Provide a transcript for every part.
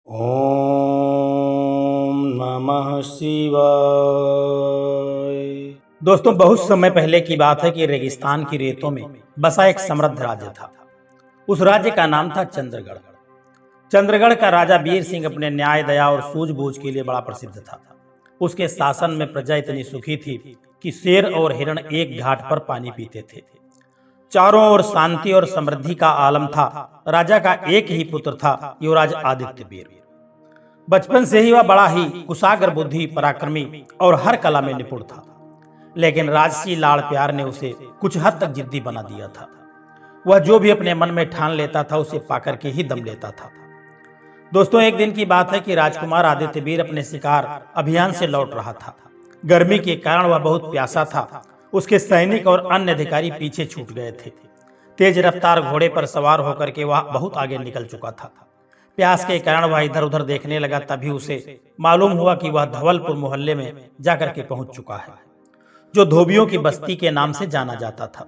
ओम नमः शिवाय। दोस्तों, बहुत समय पहले की बात है कि रेगिस्तान की रेतों में बसा एक समृद्ध राज्य था। उस राज्य का नाम था चंद्रगढ़। चंद्रगढ़ का राजा वीर सिंह अपने न्याय, दया और सूझबूझ के लिए बड़ा प्रसिद्ध था। उसके शासन में प्रजा इतनी सुखी थी कि शेर और हिरण एक घाट पर पानी पीते थे। चारों ओर शांति और समृद्धि का आलम था। राजा का एक ही पुत्र था, युवराज आदित्य वीर। बचपन से ही वह बड़ा ही कुशाग्र बुद्धि, पराक्रमी और हर कला में निपुण था। लेकिन राजसी लाड़ प्यार ने उसे कुछ हद तक जिद्दी बना दिया था। वह जो भी अपने मन में ठान लेता था उसे पाकर के ही दम लेता था। दोस्तों, एक दिन की बात है कि राजकुमार आदित्य वीर अपने शिकार अभियान से लौट रहा था। गर्मी के कारण वह बहुत प्यासा था। उसके सैनिक और अन्य अधिकारी पीछे छूट गए थे। तेज रफ्तार घोड़े पर सवार होकर के वह बहुत आगे निकल चुका था। प्यास के कारण वह इधर उधर देखने लगा। तभी उसे मालूम हुआ कि वह धवलपुर मोहल्ले में जाकर के पहुंच चुका है, जो धोबियों की बस्ती के नाम से जाना जाता था।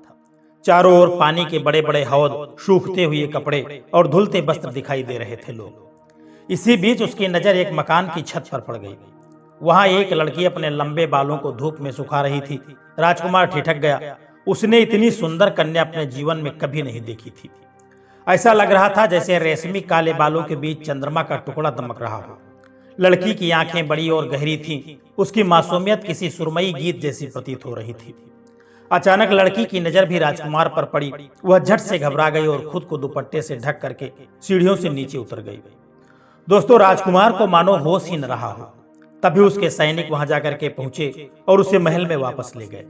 चारों ओर पानी के बड़े बड़े हौद, सूखते हुए कपड़े और धुलते वस्त्र दिखाई दे रहे थे लोग। इसी बीच उसकी नजर एक मकान की छत पर पड़ गई। वहां एक लड़की अपने लंबे बालों को धूप में सुखा रही थी। राजकुमार ठिठक गया। उसने इतनी सुंदर कन्या अपने जीवन में कभी नहीं देखी थी। ऐसा लग रहा था जैसे रेशमी काले बालों के बीच चंद्रमा का टुकड़ा दमक रहा हो। लड़की की आंखें बड़ी और गहरी थीं। उसकी मासूमियत किसी सुरमई गीत जैसी प्रतीत हो रही थी। अचानक लड़की की नजर भी राजकुमार पर पड़ी। वह झट से घबरा गई और खुद को दुपट्टे से ढक करके सीढ़ियों से नीचे उतर गई। दोस्तों, राजकुमार को मानो होश ही न रहा हो। तभी उसके सैनिक वहां जाकर के पहुंचे और उसे महल में वापस ले गए।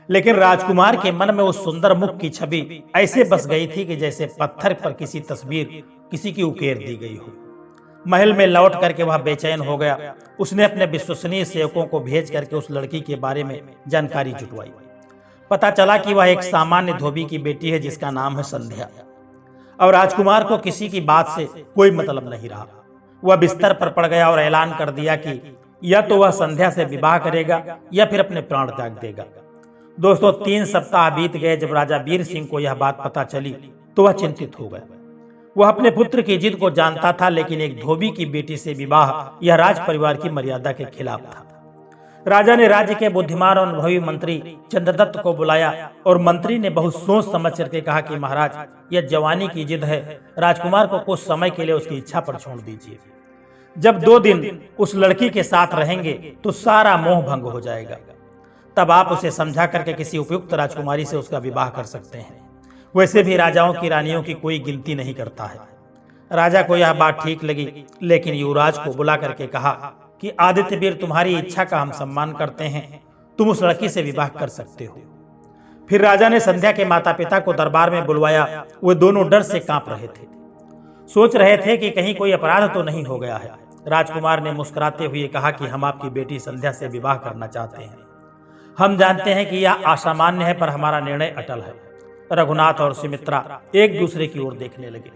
लेकिन राजकुमार के मन में उस सुंदर मुख की छवि ऐसे बस गई थी कि जैसे पत्थर पर किसी तस्वीर किसी की उकेर दी गई हो। महल में लौट करके वह बेचैन हो गया। उसने अपने विश्वसनीय सेवकों को भेज करके उस लड़की के बारे में जानकारी जुटवाई। पता चला कि वह एक सामान्य धोबी की बेटी है जिसका नाम है संध्या। और राजकुमार को किसी की बात से कोई मतलब नहीं रहा। वह बिस्तर पर पड़ गया और ऐलान कर दिया कि या तो वह संध्या से विवाह करेगा या फिर अपने प्राण त्याग देगा। दोस्तों, 3 सप्ताह बीत गए। जब राजा वीर सिंह को यह बात पता चली तो वह चिंतित हो गया। वह अपने पुत्र की जिद को जानता था, लेकिन एक धोबी की बेटी से विवाह यह राज परिवार की मर्यादा के खिलाफ था। राजा ने राज्य के बुद्धिमान और अनुभवी मंत्री चंद्रदत्त को बुलाया और मंत्री ने बहुत सोच समझ करके कहा कि महाराज, यह जवानी की जिद है। राजकुमार को कुछ समय के लिए उसकी इच्छा पर छोड़ दीजिए। जब 2 दिन उस लड़की के साथ रहेंगे तो सारा मोह भंग हो जाएगा। तब आप उसे समझा करके किसी उपयुक्त राजकुमारी से उसका विवाह कर सकते हैं। वैसे भी राजाओं की रानियों की कोई गिनती नहीं करता है। राजा को यह बात ठीक लगी, लेकिन युवराज को बुला करके कहा कि आदित्य वीर, तुम्हारी इच्छा का हम सम्मान करते हैं। तुम उस लड़की से विवाह कर सकते हो। फिर राजा ने संध्या के माता पिता को दरबार में बुलवाया। वे दोनों डर से कांप रहे थे। सोच रहे थे कि कहीं कोई अपराध तो नहीं हो गया है। राजकुमार ने मुस्कुराते हुए कहा कि हम आपकी बेटी संध्या से विवाह करना चाहते हैं। हम जानते हैं कि यह असामान्य है, पर हमारा निर्णय अटल है। रघुनाथ और सुमित्रा एक दूसरे की ओर देखने लगे।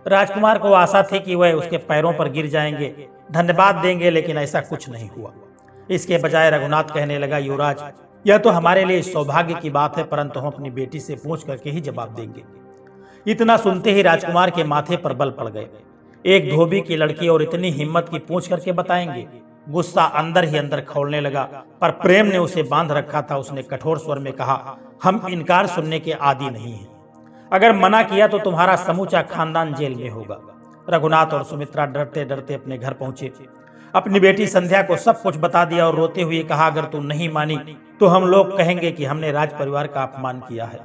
राजकुमार को आशा थी कि वह उसके पैरों पर गिर जाएंगे, धन्यवाद देंगे, लेकिन ऐसा कुछ नहीं हुआ। इसके बजाय रघुनाथ कहने लगा, युवराज, यह तो हमारे लिए सौभाग्य की बात है, परंतु हम अपनी बेटी से पूछ करके ही जवाब देंगे। इतना सुनते ही राजकुमार के माथे पर बल पड़ गए। एक धोबी की लड़की और इतनी हिम्मत की पूछ करके बताएंगे। गुस्सा अंदर ही अंदर खौलने लगा, पर प्रेम ने उसे बांध रखा था। उसने कठोर स्वर में कहा, हम इनकार सुनने के आदी नहीं हैं। अगर मना किया तो तुम्हारा समूचा खानदान जेल में होगा। रघुनाथ और सुमित्रा डरते डरते अपने घर पहुंचे। अपनी बेटी संध्या को सब कुछ बता दिया और रोते हुए कहा, अगर तुम नहीं मानी तो हम लोग कहेंगे कि हमने राज परिवार का अपमान किया है।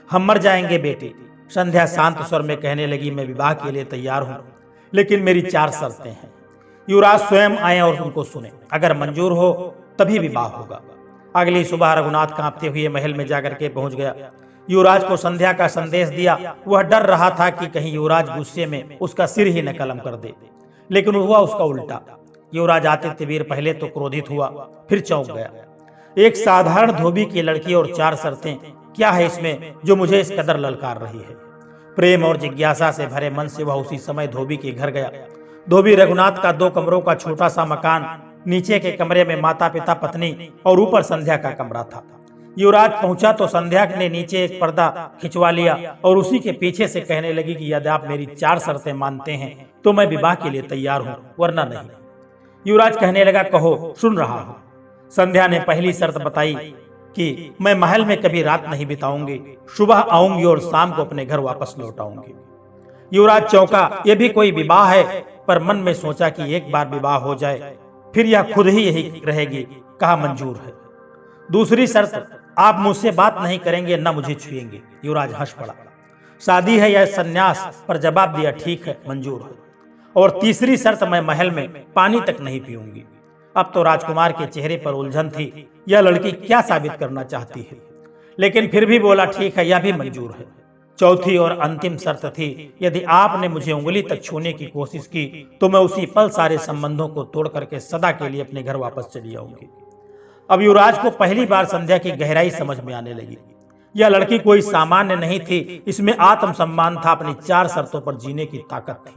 हम मर जाएंगे बेटी। संध्या शांत स्वर में कहने लगी, मैं विवाह के लिए तैयार हूँ, लेकिन मेरी 4 शर्तें हैं। युवराज स्वयं आए और उनको सुने। अगर मंजूर हो तभी विवाह होगा। अगली सुबह रघुनाथ कांपते हुए महल में जाकर के पहुंच गया। युवराज को संध्या का संदेश दिया। वह डर रहा था कि कहीं युवराज गुस्से में उसका सिर ही न कलम कर दे, लेकिन हुआ उसका उल्टा। युवराज आदित्य वीर पहले तो क्रोधित हुआ, फिर चौंक गया। एक साधारण धोबी की लड़की और 4 शर्तें, क्या है इसमें जो मुझे इस कदर ललकार रही है? प्रेम और जिज्ञासा से भरे मन से वह उसी समय धोबी के घर गया। धोबी रघुनाथ का 2 कमरों का छोटा सा मकान, नीचे के कमरे में माता पिता पत्नी और ऊपर संध्या का कमरा था। युवराज पहुंचा तो संध्या ने नीचे एक पर्दा खिंचवा लिया और उसी के पीछे से कहने लगी कि यदि आप मेरी 4 शर्तें मानते हैं तो मैं विवाह के लिए तैयार हूं, वरना नहीं। युवराज कहने लगा, कहो, सुन रहा हूं। संध्या ने पहली शर्त बताई कि मैं महल में कभी रात नहीं बिताऊंगी, सुबह आऊंगी और शाम को अपने घर वापस लौट आऊंगी। युवराज चौंका, यह भी कोई विवाह है? पर मन में सोचा कि एक बार विवाह हो जाए फिर यह खुद ही यही रहेगी। कहा, मंजूर है। दूसरी शर्त, आप मुझसे बात नहीं करेंगे, न मुझे छुएंगे। युवराज हंस पड़ा। शादी है या सन्यास? पर जवाब दिया, ठीक है, मंजूर है। और तीसरी शर्त, मैं महल में पानी तक नहीं पीऊंगी। अब तो राजकुमार के चेहरे पर उलझन थी, यह लड़की क्या साबित करना चाहती है, लेकिन फिर भी बोला, ठीक है, यह भी मंजूर है। चौथी और अंतिम शर्त थी, यदि आपने मुझे उंगली तक छूने की कोशिश की तो मैं उसी पल सारे संबंधों को तोड़ करके सदा के लिए अपने घर वापस चली आऊंगी। अब युवराज को पहली बार संध्या की गहराई समझ में आने लगी। यह लड़की कोई सामान्य नहीं थी, इसमें आत्मसम्मान था, अपनी 4 शर्तों पर जीने की ताकत थी।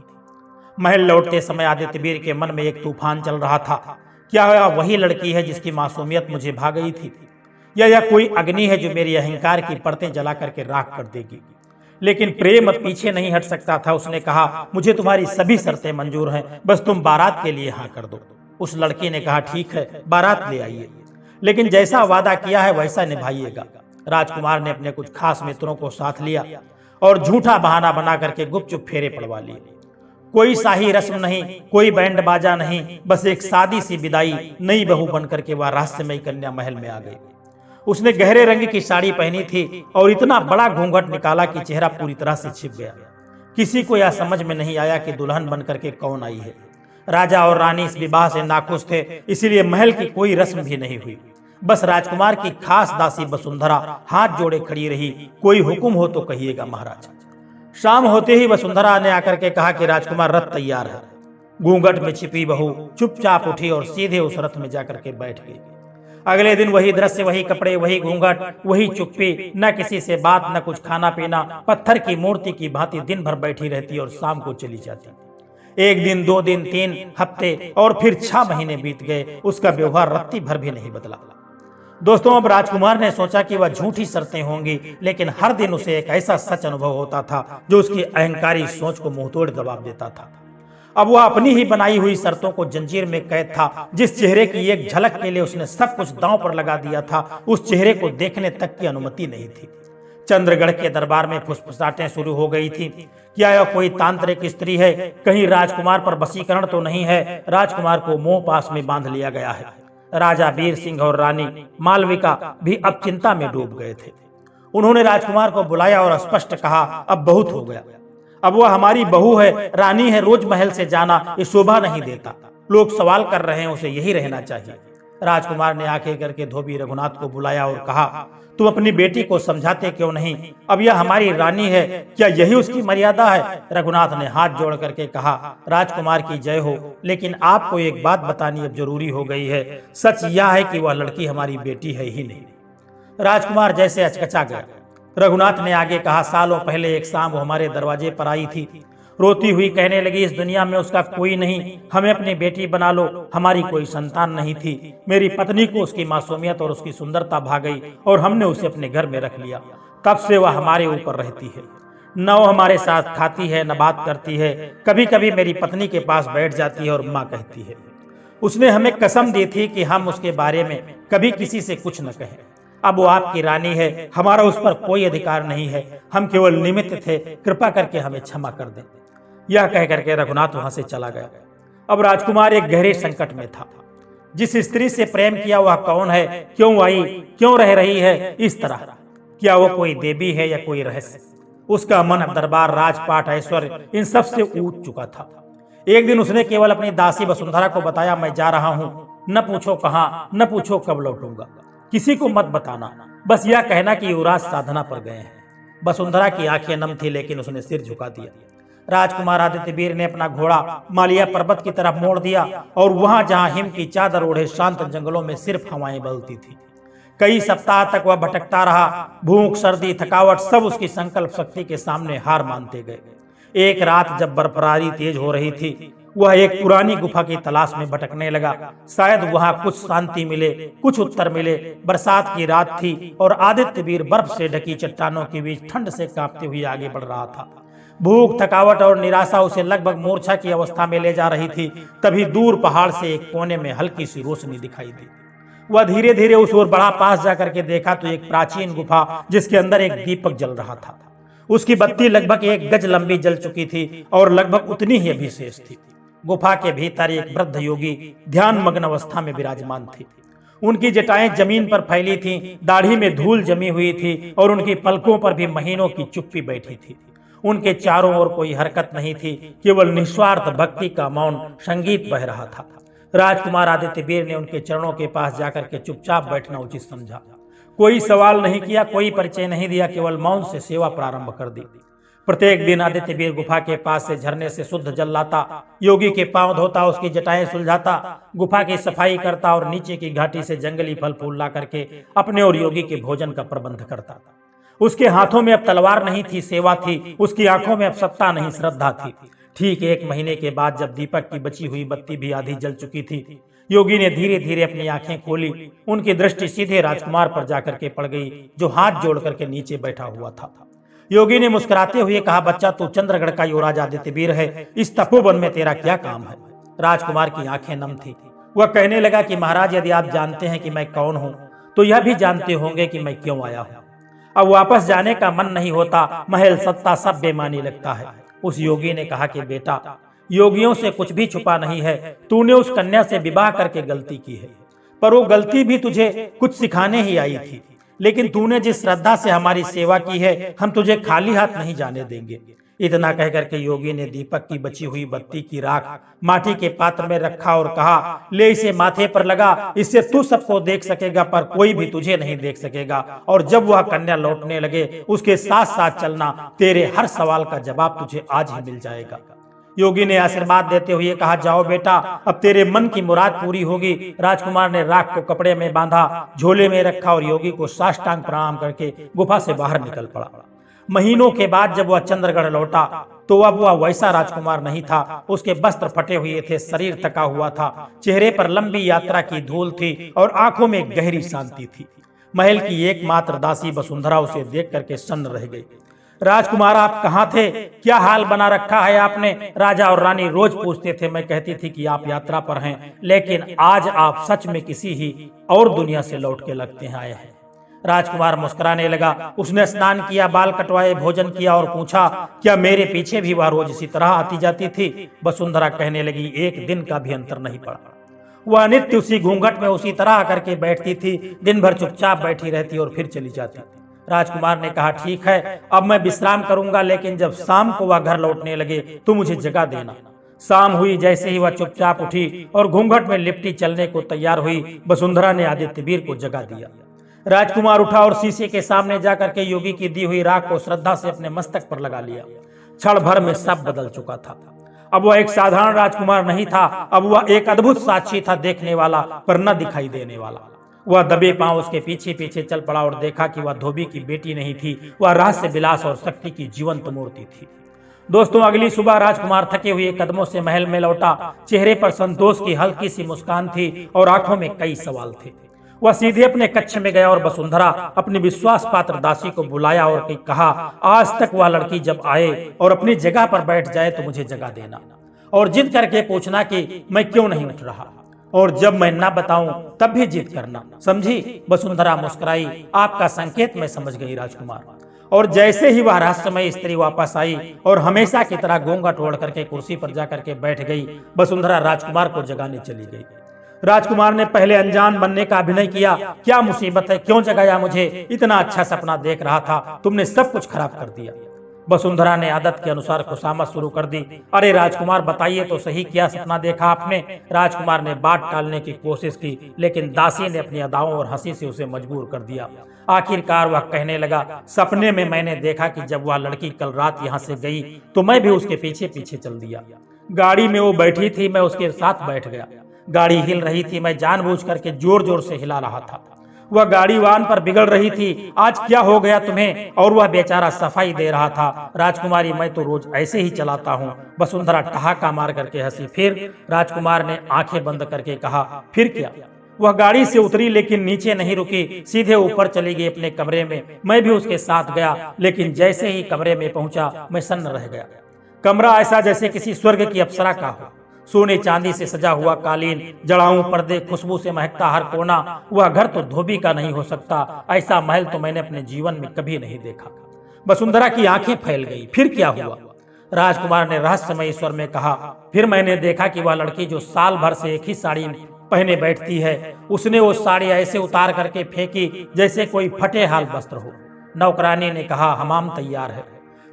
महल लौटते समय आदित्यवीर के मन में एक तूफान चल रहा था। क्या यह वही लड़की है जिसकी मासूमियत मुझे भा गई थी, या यह कोई अग्नि है जो मेरी अहंकार की परतें जला करके राख कर देगी? लेकिन प्रेम पीछे नहीं हट सकता था। उसने कहा, मुझे तुम्हारी सभी शर्तें मंजूर हैं, बस तुम बारात के लिए हाँ कर दो। उस लड़की ने कहा, ठीक है, बारात ले आइए, लेकिन जैसा वादा किया है वैसा निभाइएगा। राजकुमार ने अपने कुछ खास मित्रों को साथ लिया और झूठा बहाना बना करके गुपचुप फेरे पड़वा लिए। कोई शाही रस्म नहीं, कोई बैंड बाजा नहीं, बस एक सादी सी विदाई। नई बहू बनकर के वह रहस्यमयी कन्या महल में आ गई। उसने गहरे रंग की साड़ी पहनी थी और इतना बड़ा घूंघट निकाला कि चेहरा पूरी तरह से छिप गया। किसी को यह समझ में नहीं आया कि दुल्हन बनकर के कौन आई है। राजा और रानी इस विवाह से नाखुश थे, इसीलिए महल की कोई रस्म भी नहीं हुई। बस राजकुमार की खास दासी वसुंधरा हाथ जोड़े खड़ी रही, कोई हुक्म हो तो कहिएगा महाराज। शाम होते ही वसुंधरा ने आकर के कहा कि राजकुमार, रथ तैयार है। घूंघट में छिपी बहू चुपचाप उठी और सीधे उस रथ में जाकर के बैठ गई। अगले दिन वही दृश्य, वही कपड़े, वही घूंघट, वही चुप्पी, न किसी से बात, न कुछ खाना पीना। पत्थर की मूर्ति की भांति दिन भर बैठी रहती और शाम को चली जाती। 1 दिन, 2 दिन, 3 हफ्ते और फिर 6 महीने बीत गए, उसका व्यवहार रत्ती भर भी नहीं बदला। दोस्तों, अब राजकुमार ने सोचा कि वह झूठी शर्तें होंगी, लेकिन हर दिन उसे एक ऐसा सच अनुभव होता था जो उसकी अहंकारी सोच को मुंहतोड़ जवाब देता था। अब वह अपनी ही बनाई हुई शर्तों को जंजीर में कैद था। जिस चेहरे की एक झलक के लिए उसने सब कुछ दांव पर लगा दिया था, उस चेहरे को देखने तक की अनुमति नहीं थी। चंद्रगढ़ के दरबार में फुसफुसाहटें शुरू हो गई थी। क्या यह कोई तांत्रिक स्त्री है? कहीं राजकुमार पर वशीकरण तो नहीं है? राजकुमार को मोह पास में बांध लिया गया है। राजा वीर सिंह और रानी मालविका भी अब चिंता में डूब गए थे। उन्होंने राजकुमार को बुलाया और स्पष्ट कहा, अब बहुत हो गया। अब वह हमारी बहू है, रानी है, रोज महल से जाना ये शोभा नहीं देता। लोग सवाल कर रहे हैं, उसे यही रहना चाहिए। राजकुमार ने आंखें करके धोबी रघुनाथ को बुलाया और कहा, तुम अपनी बेटी को समझाते क्यों नहीं? अब यह हमारी रानी है, क्या यही उसकी मर्यादा है? रघुनाथ ने हाथ जोड़ करके कहा, राजकुमार की जय हो, लेकिन आपको एक बात बतानी अब जरूरी हो गई है। सच यह है कि वह लड़की हमारी बेटी है ही नहीं। राजकुमार जैसे अचकचा गया। रघुनाथ ने आगे कहा, सालों पहले एक शाम वो हमारे दरवाजे पर आई थी। रोती हुई कहने लगी, इस दुनिया में उसका कोई नहीं, हमें अपनी बेटी बना लो। हमारी कोई संतान नहीं थी। मेरी पत्नी को उसकी मासूमियत और उसकी सुंदरता भा गई और हमने उसे अपने घर में रख लिया। तब से वह हमारे ऊपर रहती है, न वो हमारे साथ खाती है, न बात करती है। कभी कभी मेरी पत्नी के पास बैठ जाती है और माँ कहती है। उसने हमें कसम दी थी कि हम उसके बारे में कभी किसी से कुछ न कहें। अब वो आपकी रानी है, हमारा उस पर कोई अधिकार नहीं है। हम केवल निमित्त थे, कृपा करके हमें क्षमा कर दें। यह कह करके रघुनाथ वहां से चला गया। अब राजकुमार एक गहरे संकट में था। जिस स्त्री से प्रेम किया वह कौन है, क्यों आई, क्यों रह रही है इस तरह? क्या वो कोई देवी है या कोई रहस्य? उसका मन दरबार, राजपाट, ऐश्वर्य इन सब से ऊब चुका था। एक दिन उसने केवल अपनी दासी वसुंधरा को बताया, मैं जा रहा हूं, न पूछो कहां, न पूछो कब लौटूंगा, किसी को मत बताना, बस यह कहना कि युवराज साधना पर गए हैं। वसुंधरा की आंखें नम थी, लेकिन उसने सिर झुका दिया। राजकुमार आदित्यवीर ने अपना घोड़ा मालिया पर्वत की तरफ मोड़ दिया और वहां जहां हिम की चादर ओढ़े शांत जंगलों में सिर्फ हवाएं बहती थी। कई सप्ताह तक वह भटकता रहा। भूख, सर्दी, थकावट सब उसकी संकल्प शक्ति के सामने हार मानते गए। एक रात जब बर्फबारी तेज हो रही थी, वह एक पुरानी गुफा की तलाश में भटकने लगा। शायद वहां कुछ शांति मिले, कुछ उत्तर मिले। बरसात की रात थी और आदित्यवीर बर्फ से ढकी चट्टानों के बीच ठंड से कांपते हुए आगे बढ़ रहा था। भूख, थकावट और निराशा उसे लगभग मूर्छा की अवस्था में ले जा रही थी। तभी दूर पहाड़ से एक कोने में हल्की सी रोशनी दिखाई दी। वह धीरे धीरे उस ओर बढ़ा। पास जाकर के देखा तो एक प्राचीन गुफा जिसके अंदर एक दीपक जल रहा था। उसकी बत्ती लगभग 1 गज लंबी जल चुकी थी और लगभग उतनी ही अभी शेष थी। गुफा के भीतर एक वृद्ध योगी ध्यान मग्न अवस्था में विराजमान थे। उनकी जटाएं जमीन पर फैली थीं, दाढ़ी में धूल जमी हुई थी और उनकी पलकों पर भी महीनों की चुप्पी बैठी थी। उनके चारों ओर कोई हरकत नहीं थी, केवल निस्वार्थ भक्ति का मौन संगीत बह रहा था। राजकुमार आदित्यवीर ने उनके चरणों के पास जाकर के चुपचाप बैठना उचित समझा। कोई सवाल नहीं किया, कोई परिचय नहीं दिया, केवल मौन से सेवा प्रारंभ कर दी। प्रत्येक दिन आदित्यवीर गुफा के पास से झरने से शुद्ध जल लाता, योगी के पांव धोता, उसकी जटाएं सुलझाता, गुफा की सफाई करता और नीचे की घाटी से जंगली फल फूल ला करके अपने और योगी के भोजन का प्रबंध करता। उसके हाथों में अब तलवार नहीं थी, सेवा थी। उसकी आंखों में अब सत्ता नहीं, श्रद्धा थी। ठीक 1 महीने के बाद जब दीपक की बची हुई बत्ती भी आधी जल चुकी थी, योगी ने धीरे धीरे अपनी आंखें खोली। उनकी दृष्टि सीधे राजकुमार पर जाकर के पड़ गई, जो हाथ जोड़ करके नीचे बैठा हुआ था। योगी ने मुस्कुराते हुए कहा, बच्चा तू चंद्रगढ़ का युवराज आदित्यवीर है, इस तपोवन में तेरा क्या काम है? राजकुमार की आंखें नम थी। वह कहने लगा कि महाराज, यदि आप जानते हैं कि मैं कौन हूँ तो यह भी जानते होंगे कि मैं क्यों आया हूँ। अब वापस जाने का मन नहीं होता, महल सत्ता सब बेमानी लगता है। उस योगी ने कहा कि बेटा, योगियों से कुछ भी छुपा नहीं है। तूने उस कन्या से विवाह करके गलती की है, पर वो गलती भी तुझे कुछ सिखाने ही आई थी। लेकिन तूने जिस श्रद्धा से हमारी सेवा की है, हम तुझे खाली हाथ नहीं जाने देंगे। इतना कहकर के योगी ने दीपक की बची हुई बत्ती की राख माटी के पात्र में रखा और कहा, ले इसे माथे पर लगा, इससे तू सबको देख सकेगा पर कोई भी तुझे नहीं देख सकेगा। और जब वह कन्या लौटने लगे, उसके साथ साथ चलना, तेरे हर सवाल का जवाब तुझे आज ही मिल जाएगा। योगी ने आशीर्वाद देते हुए कहा, जाओ बेटा, अब तेरे मन की मुराद पूरी होगी। राजकुमार ने राख को कपड़े में बांधा, झोले में रखा और योगी को साष्टांग प्रणाम करके गुफा से बाहर निकल पड़ा। महीनों के बाद जब वह चंद्रगढ़ लौटा तो अब वह वैसा राजकुमार नहीं था। उसके वस्त्र फटे हुए थे, शरीर थका हुआ था, चेहरे पर लंबी यात्रा की धूल थी और आंखों में गहरी शांति थी। महल की एकमात्र दासी वसुंधरा उसे देख करके सन्न रह गई। राजकुमार, आप कहाँ थे? क्या हाल बना रखा है आपने? राजा और रानी रोज पूछते थे। मैं कहती थी कि आप यात्रा पर हैं, लेकिन आज आप सच में किसी ही और दुनिया से लौट के लगते हैं आए हैं। राजकुमार मुस्कुराने लगा। उसने स्नान किया, बाल कटवाए, भोजन किया और पूछा, क्या मेरे पीछे भी वह रोज इसी तरह आती जाती थी? वसुंधरा कहने लगी, 1 दिन का भी अंतर नहीं पड़ा। वह नित्य उसी घूंघट में उसी तरह आकर के बैठती थी, दिन भर चुपचाप बैठी रहती और फिर चली जाती। राजकुमार ने कहा, ठीक है, अब मैं विश्राम करूंगा, लेकिन जब शाम को वह घर लौटने लगे तो मुझे जगा देना। शाम हुई, जैसे ही वह चुपचाप उठी और घूंघट में लिपटी चलने को तैयार हुई, वसुंधरा ने आदित्यवीर को जगा दिया। राजकुमार उठा और शीशे के सामने जाकर के योगी की दी हुई राख को श्रद्धा से अपने मस्तक पर लगा लिया। क्षण भर में सब बदल चुका था। अब वह एक साधारण राजकुमार नहीं था, अब वह एक अद्भुत साक्षी था, देखने वाला पर न दिखाई देने वाला। वह दबे पांव उसके पीछे पीछे चल पड़ा और देखा कि वह धोबी की बेटी नहीं थी, वह रहस्य विलास और शक्ति की जीवंत मूर्ति थी। दोस्तों, अगली सुबह राजकुमार थके हुए कदमों से महल में लौटा। चेहरे पर संतोष की हल्की सी मुस्कान थी और आंखों में कई सवाल थे। वह सीधे अपने कक्ष में गया और वसुंधरा अपनी विश्वास पात्र दासी को बुलाया और कहा, आज तक वह लड़की जब आए और अपनी जगह पर बैठ जाए तो मुझे जगा देना और जिद करके पूछना कि मैं क्यों नहीं उठ रहा, और जब मैं ना बताऊं तब भी जिद करना, समझी? वसुंधरा मुस्कुराई। आपका संकेत मैं समझ गई राजकुमार। और जैसे ही वह रहस्यमय स्त्री वापस आई और हमेशा की तरह घूंघट ओढ़ करके कुर्सी पर जाकर के बैठ गई, वसुंधरा राजकुमार को जगाने चली गई। राजकुमार ने पहले अनजान बनने का अभिनय किया। क्या मुसीबत है, क्यों जगाया मुझे? इतना अच्छा सपना देख रहा था, तुमने सब कुछ खराब कर दिया। वसुंधरा ने आदत के अनुसार खुशामद शुरू कर दी। अरे राजकुमार, बताइए तो सही, क्या सपना देखा आपने? राजकुमार ने बात टालने की कोशिश की, लेकिन दासी ने अपनी अदाओं और हंसी से उसे मजबूर कर दिया। आखिरकार वह कहने लगा, सपने में मैंने देखा कि जब वह लड़की कल रात यहाँ से गई तो मैं भी उसके पीछे पीछे चल दिया। गाड़ी में वो बैठी थी, मैं उसके साथ बैठ गया। गाड़ी हिल रही थी, मैं जानबूझ करके जोर जोर से हिला रहा था। वह गाड़ी वाहन पर बिगड़ रही थी। आज क्या हो गया तुम्हें? और वह बेचारा सफाई दे रहा था। राजकुमारी, मैं तो रोज ऐसे ही चलाता हूँ। वसुंधरा ठहाका मार करके हंसी। फिर? राजकुमार ने आंखें बंद करके कहा, फिर क्या? वह गाड़ी से उतरी लेकिन नीचे नहीं रुकी, सीधे ऊपर चली गई अपने कमरे में। मैं भी उसके साथ गया, लेकिन जैसे ही कमरे में पहुंचा मैं सन्न रह गया। कमरा ऐसा जैसे किसी स्वर्ग की अप्सरा का हो। सोने चांदी से सजा हुआ कालीन, जड़ाऊ पर्दे, खुशबू से महकता हर कोना। वह घर तो धोबी का नहीं हो सकता, ऐसा महल तो मैंने अपने जीवन में कभी नहीं देखा। वसुंधरा की आंखें फैल गई। फिर क्या हुआ? राजकुमार ने रहस्यमय स्वर में कहा। फिर मैंने देखा कि वह लड़की जो साल भर से एक ही साड़ी पहने बैठती है, उसने वो साड़ी ऐसे उतार करके फेंकी जैसे कोई फटे हाल वस्त्र हो। नौकरानी ने कहा, हमाम तैयार है।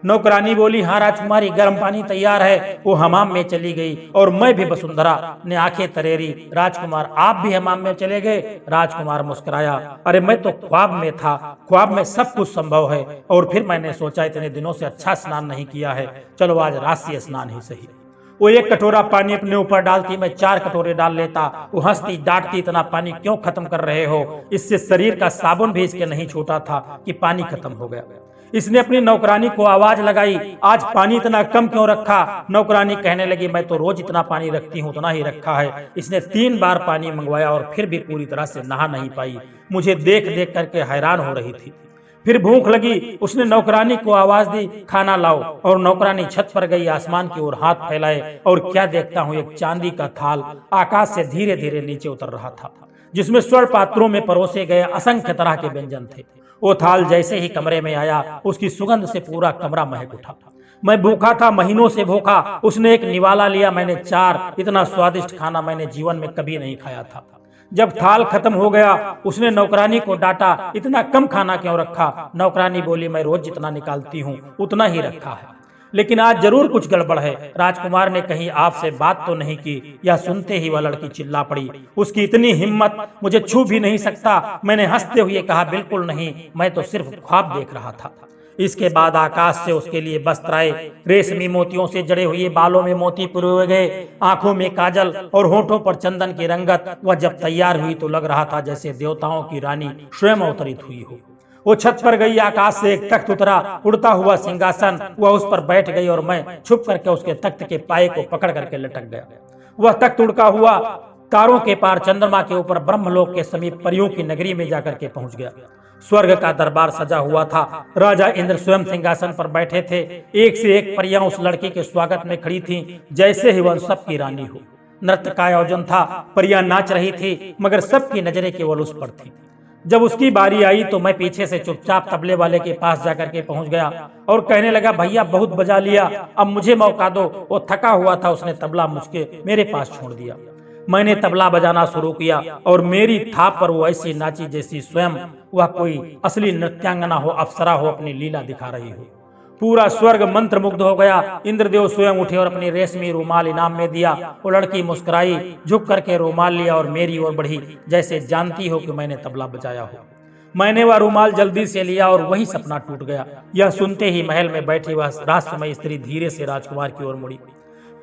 नौकरानी बोली, हाँ राजकुमारी, गर्म पानी तैयार है। वो हमाम में चली गई और मैं भी। वसुंधरा ने आंखें तरेरी, राजकुमार आप भी हमाम में चले गए? राजकुमार मुस्कुराया, अरे मैं तो ख्वाब में था, ख्वाब में सब कुछ संभव है। और फिर मैंने सोचा इतने दिनों से अच्छा स्नान नहीं किया है, चलो आज राष्ट्रीय स्नान ही सही। वो एक कटोरा पानी अपने ऊपर डालती, मैं 4 कटोरे डाल लेता। वो हंसती डांटती, इतना पानी क्यों खत्म कर रहे हो? इससे शरीर का साबुन भी इसके नहीं छूटा था कि पानी खत्म हो गया। इसने अपनी नौकरानी को आवाज लगाई, आज पानी इतना कम क्यों रखा? नौकरानी कहने लगी, मैं तो रोज इतना पानी रखती हूँ, उतना ही रखा है। इसने 3 बार पानी मंगवाया और फिर भी पूरी तरह से नहा नहीं पाई। मुझे देख देख करके हैरान हो रही थी। फिर भूख लगी, उसने नौकरानी को आवाज दी, खाना लाओ। और नौकरानी छत पर गई, आसमान की ओर हाथ फैलाए, और क्या देखता हूँ, एक चांदी का थाल आकाश से धीरे धीरे नीचे उतर रहा था, जिसमें स्वर्ण पात्रों में परोसे गए असंख्य तरह के व्यंजन थे। वो थाल जैसे ही कमरे में आया, उसकी सुगंध से पूरा कमरा महक उठा। मैं भूखा था, महीनों से भूखा। उसने एक निवाला लिया, मैंने 4। इतना स्वादिष्ट खाना मैंने जीवन में कभी नहीं खाया था। जब थाल खत्म हो गया, उसने नौकरानी को डांटा, इतना कम खाना क्यों रखा? नौकरानी बोली, मैं रोज जितना निकालती हूँ उतना ही रखा है, लेकिन आज जरूर कुछ गड़बड़ है। राजकुमार ने कहीं आपसे बात तो नहीं की? यह सुनते ही वह लड़की चिल्ला पड़ी, उसकी इतनी हिम्मत, मुझे छू भी नहीं सकता। मैंने हंसते हुए कहा, बिल्कुल नहीं, मैं तो सिर्फ ख्वाब देख रहा था। इसके बाद आकाश से उसके लिए वस्त्र आए, रेशमी मोतियों से जड़े हुए, बालों में मोती पिरोए गए, आंखों में काजल और होठों पर चंदन की रंगत। वह जब तैयार हुई तो लग रहा था जैसे देवताओं की रानी स्वयं अवतरित हुई हो। वो छत पर गई, आकाश से एक तख्त उतरा, उड़ता हुआ सिंहासन। वह उस पर बैठ गई और मैं छुप करके उसके तख्त के पाए को पकड़ करके लटक गया। वह तख्त उड़ता हुआ तारों के पार चंद्रमा के ऊपर ब्रह्मलोक के समीप परियों की नगरी में जाकर के पहुंच गया। स्वर्ग का दरबार सजा हुआ था। राजा इंद्र स्वयं सिंहासन पर बैठे थे। एक से एक परियां उस लड़की के स्वागत में खड़ी थीं, जैसे ही वह सबकी रानी हो। नृत्य का आयोजन था, परियां नाच रही थी, मगर सबकी नजरें केवल उस पर थी। जब उसकी बारी आई तो मैं पीछे से चुपचाप तबले वाले के पास जाकर के पहुंच गया और कहने लगा, भैया बहुत बजा लिया, अब मुझे मौका दो। वो थका हुआ था, उसने तबला मुझके मेरे पास छोड़ दिया। मैंने तबला बजाना शुरू किया और मेरी थाप पर वो ऐसी नाची जैसी स्वयं वह कोई असली नृत्यांगना हो, अप्सरा हो, अपनी लीला दिखा रही हो। पूरा स्वर्ग मंत्र मुग्ध हो गया। इंद्रदेव स्वयं उठे और अपनी रेशमी रूमाल इनाम में दिया। वो लड़की मुस्कुराई, झुक करके रूमाल लिया और मेरी ओर बढ़ी, जैसे जानती हो कि मैंने तबला बजाया हो। मैंने वह रूमाल जल्दी से लिया और वही सपना टूट गया। यह सुनते ही महल में बैठी वह रहस्यमय स्त्री धीरे से राजकुमार की ओर मुड़ी।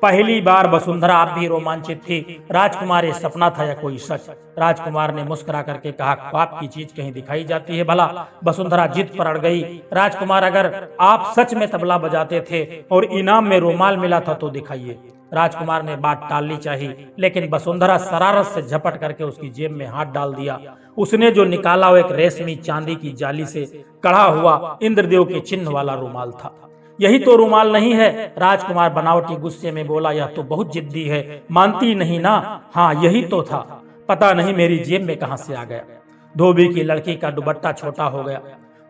पहली बार वसुंधरा आप भी रोमांचित थी। राजकुमार ये सपना था या कोई सच? राजकुमार ने मुस्कुरा करके कहा, ख्वाब की चीज कहीं दिखाई जाती है भला? वसुंधरा जिद पर अड़ गई, राजकुमार अगर आप सच में तबला बजाते थे और इनाम में रूमाल मिला था तो दिखाइए। राजकुमार ने बात टालनी चाहिए, लेकिन वसुंधरा शरारत से झपट करके उसकी जेब में हाथ डाल दिया। उसने जो निकाला वो एक रेशमी चांदी की जाली से कढ़ा हुआ इंद्रदेव के चिन्ह वाला रूमाल था। यही तो रूमाल नहीं है? राजकुमार बनावटी गुस्से में बोला, यह तो बहुत जिद्दी है, मानती नहीं ना? हाँ यही तो था, पता नहीं मेरी जेब में कहां से आ गया। धोबी की लड़की का दुपट्टा छोटा हो गया।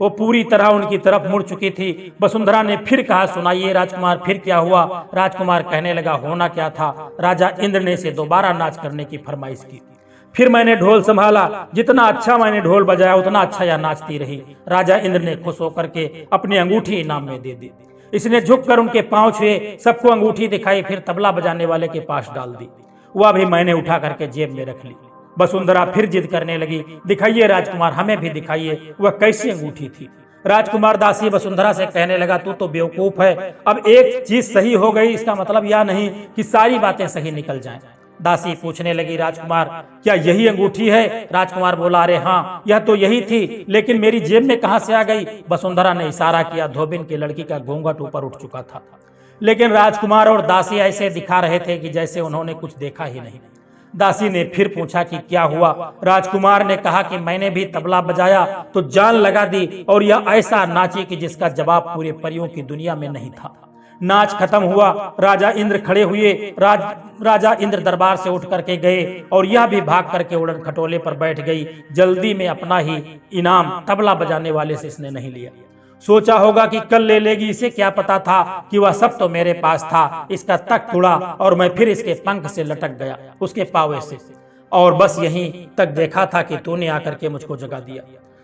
वो पूरी तरह उनकी तरफ मुड़ चुकी थी। वसुंधरा ने फिर कहा, सुनाइए राजकुमार, फिर क्या हुआ? राजकुमार कहने लगा, होना क्या था, राजा इंद्र ने इसे दोबारा नाच करने की फरमाइश की। फिर मैंने ढोल संभाला, जितना अच्छा मैंने ढोल बजाया उतना अच्छा यह नाचती रही। राजा इंद्र ने खुश होकर के अपनी अंगूठी इनाम में दे दी। इसने झुककर उनके पांव छुए, सबको अंगूठी दिखाई, फिर तबला बजाने वाले के पास डाल दी। वह भी मैंने उठा करके जेब में रख ली। वसुंधरा फिर जिद करने लगी, दिखाइए राजकुमार, हमें भी दिखाइए, वह कैसी अंगूठी थी। राजकुमार दासी वसुंधरा से कहने लगा, तू तो बेवकूफ है, अब एक चीज सही हो गई इसका मतलब यह नहीं कि सारी बातें सही निकल जाएं। दासी पूछने लगी, राजकुमार क्या यही अंगूठी है? राजकुमार बोला, अरे हाँ यह तो यही थी, लेकिन मेरी जेब में कहां से आ गई? वसुंधरा ने इशारा किया। धोबिन की लड़की का घूंघट ऊपर उठ चुका था, लेकिन राजकुमार और दासी ऐसे दिखा रहे थे कि जैसे उन्होंने कुछ देखा ही नहीं। दासी ने फिर पूछा कि क्या हुआ। राजकुमार ने कहा कि मैंने भी तबला बजाया तो जान लगा दी और यह ऐसा नाची कि जिसका जवाब पूरे परियों की दुनिया में नहीं था। नाच खत्म हुआ, राजा इंद्र खड़े हुए। राजा इंद्र दरबार से उठ करके गए और यह भी भाग करके उड़न खटोले पर बैठ गई। जल्दी में अपना ही इनाम तबला बजाने वाले से इसने नहीं लिया। सोचा होगा कि कल ले लेगी, इसे क्या पता था कि वह सब तो मेरे पास था। इसका तख्त उड़ा और मैं फिर इसके पंख से लटक गया, उसके पावे से, और बस यहीं तक देखा था कि तूने आकर के मुझको जगा दिया।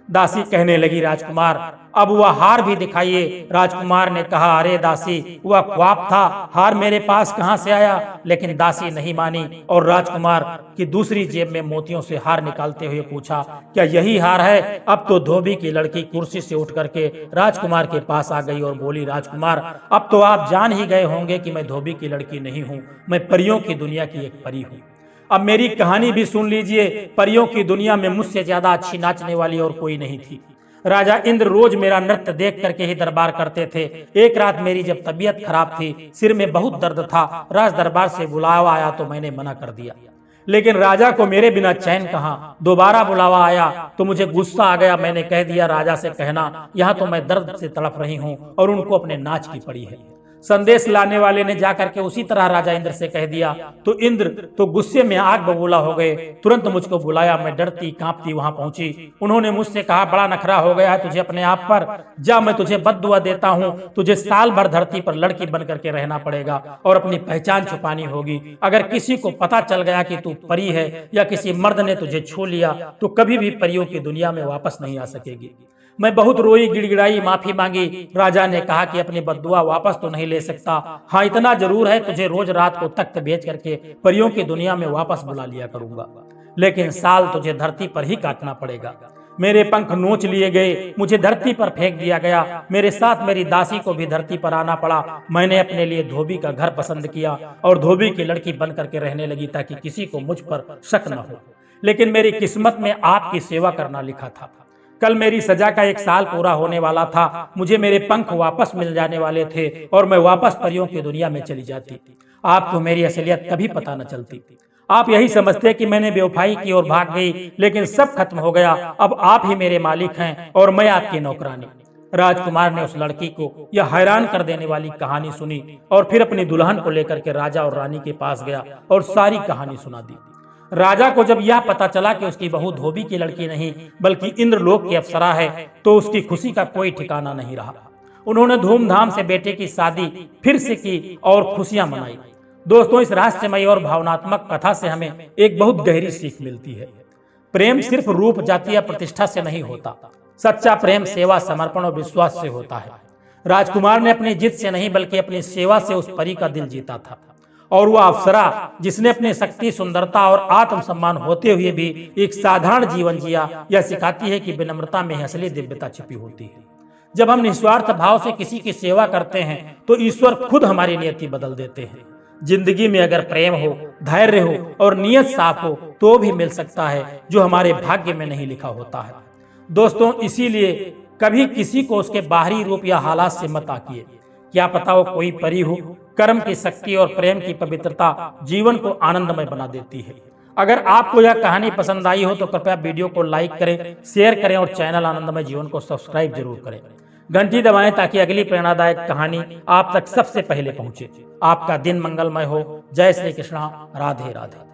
दासी कहने लगी, राजकुमार अब वह हार भी दिखाइए। राजकुमार ने कहा, अरे दासी, वह ख्वाब था, हार मेरे पास कहां से आया। लेकिन दासी नहीं मानी और राजकुमार की दूसरी जेब में मोतियों से हार निकालते हुए पूछा, क्या यही हार है। अब तो धोबी की लड़की कुर्सी से उठ करके राजकुमार के पास आ गई और बोली, राजकुमार अब तो आप जान ही गए होंगे कि मैं धोबी की लड़की नहीं हूँ, मैं परियों की दुनिया की एक परी हूँ। अब मेरी कहानी भी सुन लीजिए। परियों की दुनिया में मुझसे ज्यादा अच्छी नाचने वाली और कोई नहीं थी। राजा इंद्र रोज मेरा नृत्य देख करके ही दरबार करते थे। एक रात मेरी जब तबीयत खराब थी, सिर में बहुत दर्द था, राज दरबार से बुलावा आया तो मैंने मना कर दिया। लेकिन राजा को मेरे बिना चैन कहाँ। दोबारा बुलावा आया तो मुझे गुस्सा आ गया। मैंने कह दिया, राजा से कहना यहाँ तो मैं दर्द से तड़प रही हूँ और उनको अपने नाच की पड़ी है। संदेश लाने वाले ने जाकर के उसी तरह राजा इंद्र से कह दिया तो इंद्र तो गुस्से में आग बबूला हो गए। तुरंत मुझको बुलाया, मैं डरती कांपती वहां पहुंची। उन्होंने मुझसे कहा, बड़ा नखरा हो गया है तुझे अपने आप पर, जा मैं तुझे बद्दुआ देता हूं, तुझे साल भर धरती पर लड़की बन करके रहना पड़ेगा और अपनी पहचान छुपानी होगी। अगर किसी को पता चल गया कि तू परी है या किसी मर्द ने तुझे छू लिया तो कभी भी परियों की दुनिया में वापस नहीं आ सकेगी। मैं बहुत रोई, गिड़गिड़ाई, माफी मांगी। राजा ने कहा कि अपनी बद्दुआ वापस तो नहीं ले सकता, हाँ इतना जरूर है तुझे रोज रात को तख्त बेच करके परियों की दुनिया में वापस बुला लिया करूंगा, लेकिन साल तुझे धरती पर ही काटना पड़ेगा। मेरे पंख नोच लिए गए, मुझे धरती पर फेंक दिया गया, मेरे साथ मेरी दासी को भी धरती पर आना पड़ा। मैंने अपने लिए धोबी का घर पसंद किया और धोबी की लड़की बन करके रहने लगी ताकि किसी को मुझ पर शक न हो। लेकिन मेरी किस्मत में आपकी सेवा करना लिखा था। कल मेरी सजा का 1 साल पूरा होने वाला था, मुझे मेरे पंख वापस मिल जाने वाले थे और मैं वापस परियों की दुनिया में चली जाती। आपको मेरी असलियत कभी पता न चलती। आप यही समझते कि मैंने बेवफाई की और भाग गई, लेकिन सब खत्म हो गया। अब आप ही मेरे मालिक हैं और मैं आपकी नौकरानी। राजकुमार ने उस लड़की को यह हैरान कर देने वाली कहानी सुनी और फिर अपनी दुल्हन को लेकर के राजा और रानी के पास गया और सारी कहानी सुना दी। राजा को जब यह पता चला कि उसकी बहू धोबी की लड़की नहीं बल्कि इंद्रलोक की अप्सरा है तो उसकी खुशी का कोई ठिकाना नहीं रहा। उन्होंने धूमधाम से बेटे की शादी फिर से की और खुशियां मनाई। दोस्तों, इस रहस्यमयी और भावनात्मक कथा से हमें एक बहुत गहरी सीख मिलती है। प्रेम सिर्फ रूप, जाति या प्रतिष्ठा से नहीं होता। सच्चा प्रेम सेवा, समर्पण और विश्वास से होता है। राजकुमार ने अपनी जिद से नहीं बल्कि अपनी सेवा से उस परी का दिल जीता था, और वह अप्सरा जिसने अपनी शक्ति, सुंदरता और आत्मसम्मान होते हुए भी एक साधारण जीवन जिया, यह सिखाती है कि विनम्रता में असली दिव्यता छिपी होती है। जब हम निस्वार्थ भाव से किसी की सेवा करते हैं तो ईश्वर खुद हमारी नियति बदल देते हैं। जिंदगी में अगर प्रेम हो, धैर्य हो और नियत साफ हो तो भी मिल सकता है जो हमारे भाग्य में नहीं लिखा होता है। दोस्तों, इसीलिए कभी किसी को उसके बाहरी रूप या हालात से मत आकिए। क्या पता वो कोई परी हो। कर्म की शक्ति और प्रेम की पवित्रता जीवन को आनंदमय बना देती है। अगर आपको यह कहानी पसंद आई हो तो कृपया वीडियो को लाइक करें, शेयर करें और चैनल आनंदमय जीवन को सब्सक्राइब जरूर करें। घंटी दबाएं ताकि अगली प्रेरणादायक कहानी आप तक सबसे पहले पहुंचे। आपका दिन मंगलमय हो। जय श्री कृष्णा। राधे राधे।